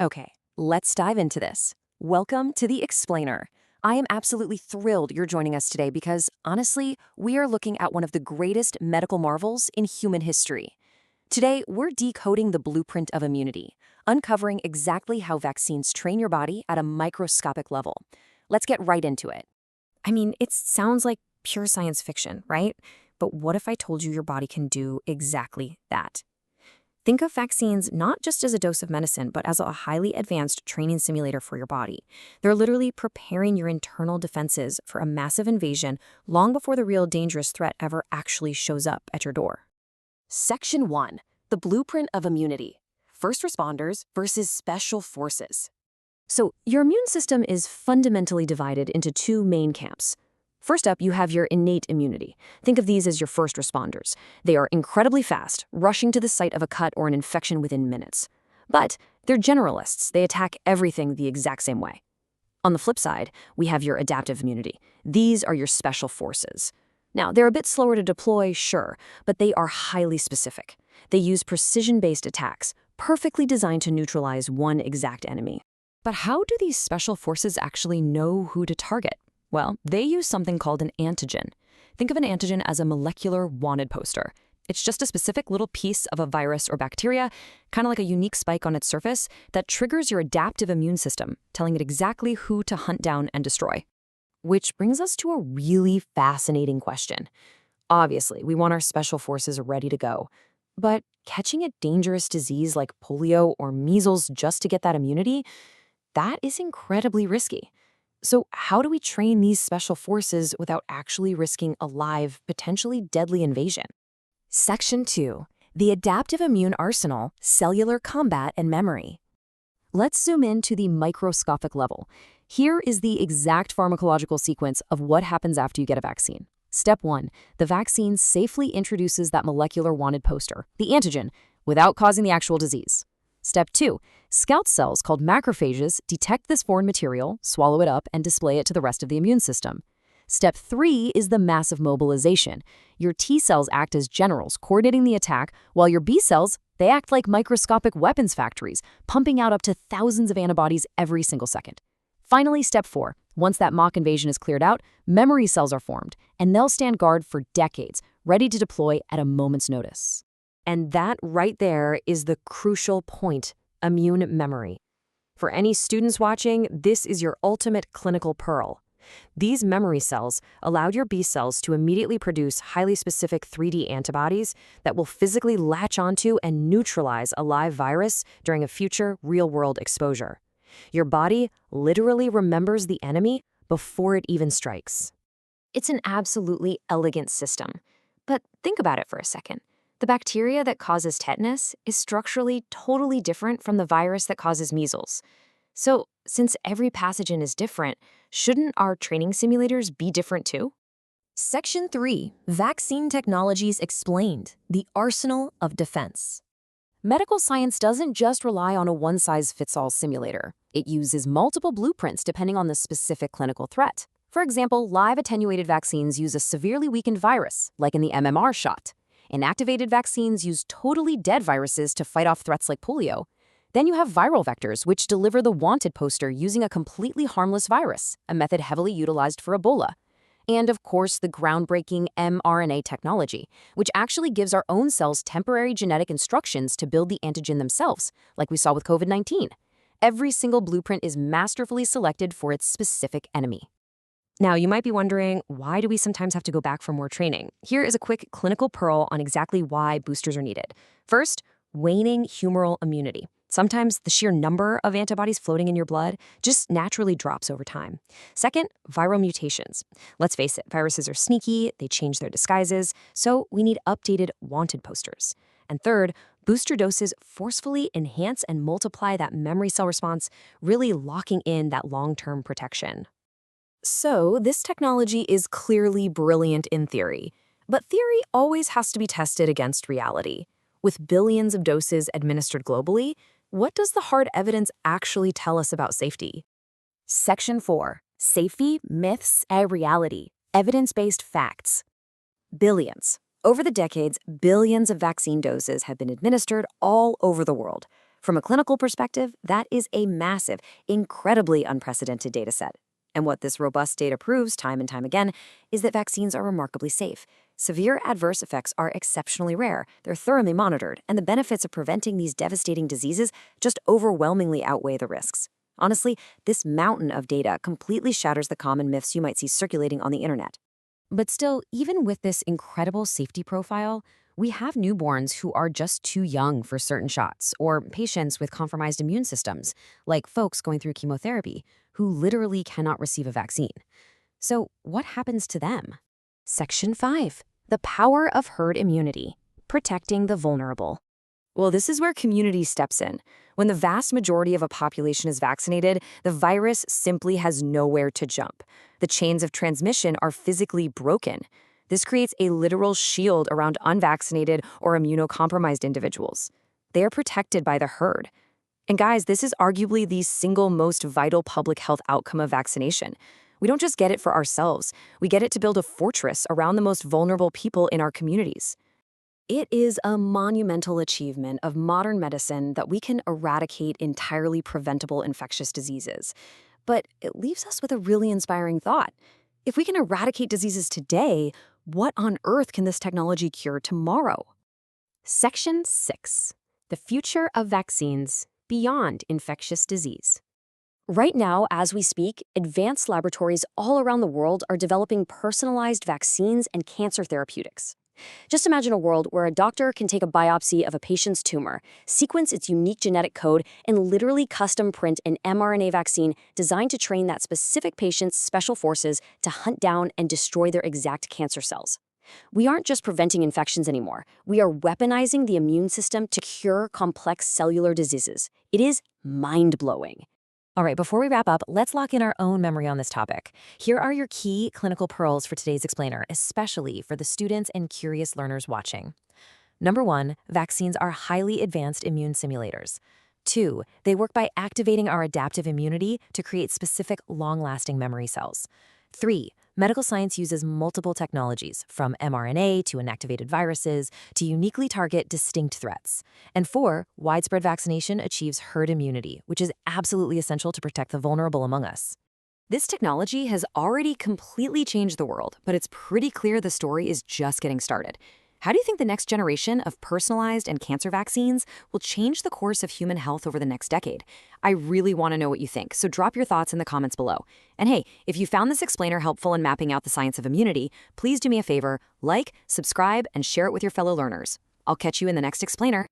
Okay, let's dive into this. Welcome to The Explainer. I am absolutely thrilled you're joining us today because, honestly, we are looking at one of the greatest medical marvels in human history. Today, we're decoding the blueprint of immunity, uncovering exactly how vaccines train your body at a microscopic level. Let's get right into it. I mean, it sounds like pure science fiction, right? But what if I told you your body can do exactly that? Think of vaccines not just as a dose of medicine, but as a highly advanced training simulator for your body. They're literally preparing your internal defenses for a massive invasion long before the real dangerous threat ever actually shows up at your door. Section 1. The Blueprint of Immunity. First responders versus special forces. So, your immune system is fundamentally divided into two main camps. First up, you have your innate immunity. Think of these as your first responders. They are incredibly fast, rushing to the site of a cut or an infection within minutes. But they're generalists. They attack everything the exact same way. On the flip side, we have your adaptive immunity. These are your special forces. Now, they're a bit slower to deploy, sure, but they are highly specific. They use precision-based attacks, perfectly designed to neutralize one exact enemy. But how do these special forces actually know who to target? Well, they use something called an antigen. Think of an antigen as a molecular wanted poster. It's just a specific little piece of a virus or bacteria, kind of like a unique spike on its surface, that triggers your adaptive immune system, telling it exactly who to hunt down and destroy. Which brings us to a really fascinating question. Obviously, we want our special forces ready to go. But catching a dangerous disease like polio or measles just to get that immunity, that is incredibly risky. So how do we train these special forces without actually risking a live, potentially deadly invasion? Section 2. The Adaptive Immune Arsenal, Cellular Combat and Memory. Let's zoom in to the microscopic level. Here is the exact pharmacological sequence of what happens after you get a vaccine. Step 1. The vaccine safely introduces that molecular wanted poster, the antigen, without causing the actual disease. Step 2. Scout cells called macrophages detect this foreign material, swallow it up, and display it to the rest of the immune system. Step 3 is the massive mobilization. Your T cells act as generals, coordinating the attack, while your B cells, they act like microscopic weapons factories, pumping out up to thousands of antibodies every single second. Finally, step 4. Once that mock invasion is cleared out, memory cells are formed, and they'll stand guard for decades, ready to deploy at a moment's notice. And that right there is the crucial point, immune memory. For any students watching, this is your ultimate clinical pearl. These memory cells allow your B cells to immediately produce highly specific 3D antibodies that will physically latch onto and neutralize a live virus during a future real-world exposure. Your body literally remembers the enemy before it even strikes. It's an absolutely elegant system. But think about it for a second. The bacteria that causes tetanus is structurally totally different from the virus that causes measles. So, since every pathogen is different, shouldn't our training simulators be different too? Section 3. Vaccine Technologies Explained, the Arsenal of Defense. Medical science doesn't just rely on a one-size-fits-all simulator. It uses multiple blueprints depending on the specific clinical threat. For example, live attenuated vaccines use a severely weakened virus, like in the MMR shot. Inactivated vaccines use totally dead viruses to fight off threats like polio. Then you have viral vectors, which deliver the wanted poster using a completely harmless virus, a method heavily utilized for Ebola. And of course, the groundbreaking mRNA technology, which actually gives our own cells temporary genetic instructions to build the antigen themselves, like we saw with COVID-19. Every single blueprint is masterfully selected for its specific enemy. Now, you might be wondering, why do we sometimes have to go back for more training? Here is a quick clinical pearl on exactly why boosters are needed. First, waning humoral immunity. Sometimes the sheer number of antibodies floating in your blood just naturally drops over time. Second, viral mutations. Let's face it, viruses are sneaky, they change their disguises, so we need updated wanted posters. And third, booster doses forcefully enhance and multiply that memory cell response, really locking in that long-term protection. So, this technology is clearly brilliant in theory, but theory always has to be tested against reality. With billions of doses administered globally, what does the hard evidence actually tell us about safety? Section 4. Safety, Myths, and Reality. Evidence-based facts. Billions. Over the decades, billions of vaccine doses have been administered all over the world. From a clinical perspective, that is a massive, incredibly unprecedented data set. And what this robust data proves time and time again is that vaccines are remarkably safe. Severe adverse effects are exceptionally rare, they're thoroughly monitored, and the benefits of preventing these devastating diseases just overwhelmingly outweigh the risks. Honestly, this mountain of data completely shatters the common myths you might see circulating on the internet. But still, even with this incredible safety profile, we have newborns who are just too young for certain shots, or patients with compromised immune systems, like folks going through chemotherapy, who literally cannot receive a vaccine. So what happens to them? Section 5. The power of herd immunity. Protecting the vulnerable. Well, this is where community steps in. When the vast majority of a population is vaccinated, the virus simply has nowhere to jump. The chains of transmission are physically broken. This creates a literal shield around unvaccinated or immunocompromised individuals. They are protected by the herd. And guys, this is arguably the single most vital public health outcome of vaccination. We don't just get it for ourselves, we get it to build a fortress around the most vulnerable people in our communities. It is a monumental achievement of modern medicine that we can eradicate entirely preventable infectious diseases. But it leaves us with a really inspiring thought. If we can eradicate diseases today, what on earth can this technology cure tomorrow? Section 6. The future of vaccines beyond infectious disease. Right now, as we speak, advanced laboratories all around the world are developing personalized vaccines and cancer therapeutics. Just imagine a world where a doctor can take a biopsy of a patient's tumor, sequence its unique genetic code, and literally custom print an mRNA vaccine designed to train that specific patient's special forces to hunt down and destroy their exact cancer cells. We aren't just preventing infections anymore. We are weaponizing the immune system to cure complex cellular diseases. It is mind-blowing. All right, before we wrap up, let's lock in our own memory on this topic. Here are your key clinical pearls for today's explainer, especially for the students and curious learners watching. Number 1, vaccines are highly advanced immune simulators. 2, they work by activating our adaptive immunity to create specific long-lasting memory cells. 3, medical science uses multiple technologies, from mRNA to inactivated viruses, to uniquely target distinct threats. And 4, widespread vaccination achieves herd immunity, which is absolutely essential to protect the vulnerable among us. This technology has already completely changed the world, but it's pretty clear the story is just getting started. How do you think the next generation of personalized and cancer vaccines will change the course of human health over the next decade? I really want to know what you think, so drop your thoughts in the comments below. And hey, if you found this explainer helpful in mapping out the science of immunity, please do me a favor, like, subscribe, and share it with your fellow learners. I'll catch you in the next explainer.